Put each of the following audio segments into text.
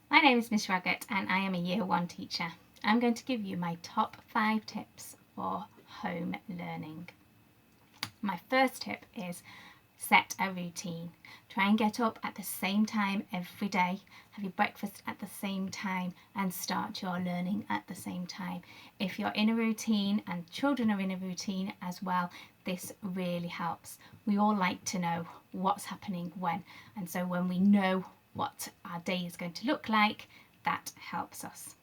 My name is Miss Raggett and I am a Year 1 teacher. I'm going to give you my top 5 tips for home learning. My first tip is set a routine. Try and get up at the same time every day, have your breakfast at the same time and start your learning at the same time. If you're in a routine and children are in a routine as well, this really helps. We all like to know what's happening when, and so when we know what our day is going to look like, that helps us.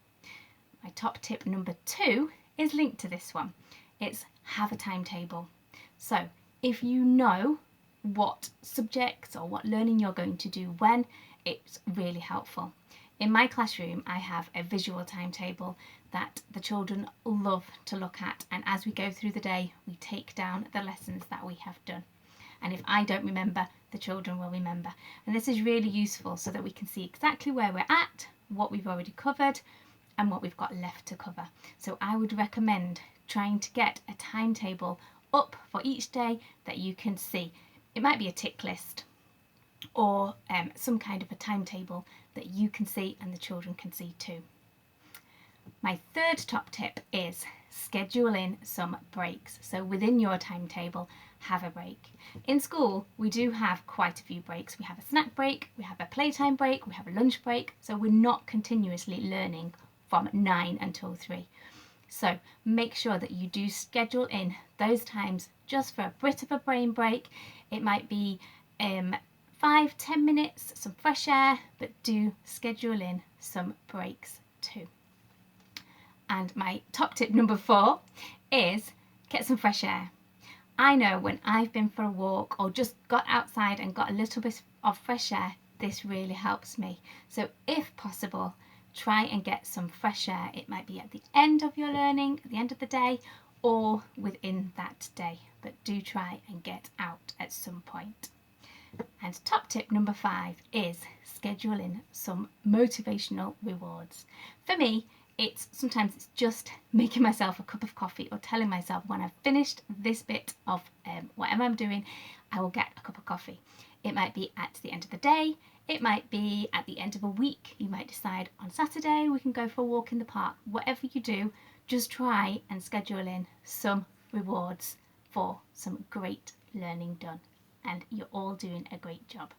My top tip number 2 is linked to this one. It's have a timetable. So if you know what subjects or what learning you're going to do when, it's really helpful. In my classroom, I have a visual timetable that the children love to look at, and as we go through the day, we take down the lessons that we have done. And if I don't remember, the children will remember. And this is really useful so that we can see exactly where we're at, what we've already covered, and what we've got left to cover. So I would recommend trying to get a timetable up for each day that you can see. It might be a tick list or some kind of a timetable that you can see and the children can see too. My third top tip is schedule in some breaks. So within your timetable, have a break. In school, we do have quite a few breaks. We have a snack break, we have a playtime break, we have a lunch break. So we're not continuously learning from 9 until 3. So make sure that you do schedule in those times just for a bit of a brain break. It might be 5-10 minutes, some fresh air, but do schedule in some breaks too. And my top tip number 4 is get some fresh air. I know when I've been for a walk or just got outside and got a little bit of fresh air, this really helps me. So if possible, try and get some fresh air. It might be at the end of your learning, at the end of the day, or within that day. But do try and get out at some point. And top tip number 5 is schedule in some motivational rewards. For me, sometimes it's just making myself a cup of coffee or telling myself when I've finished this bit of whatever I'm doing, I will get a cup of coffee. It might be at the end of the day, it might be at the end of a week. You might decide on Saturday we can go for a walk in the park. Whatever you do, just try and schedule in some rewards for some great learning done. And you're all doing a great job.